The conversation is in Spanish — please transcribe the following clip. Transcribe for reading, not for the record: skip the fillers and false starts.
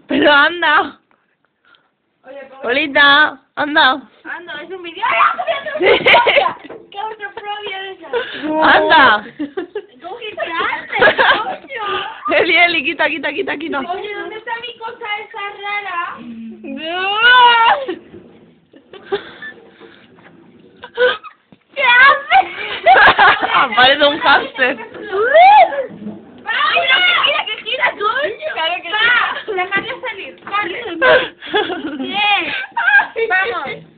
Pero anda. Polita, anda. Anda, es un vídeo. ¡Qué autopropia de esa! Anda. ¿Cómo que te haces, coño? Eli, quita. Oye, ¿dónde está mi cosa esa rara? ¿Qué haces? Parece un hámster. ¡Mira que gira, coño! ¡Claro que sí! ¡Dejarle salir! ¡Corre! ¡Bien! ¡Vamos!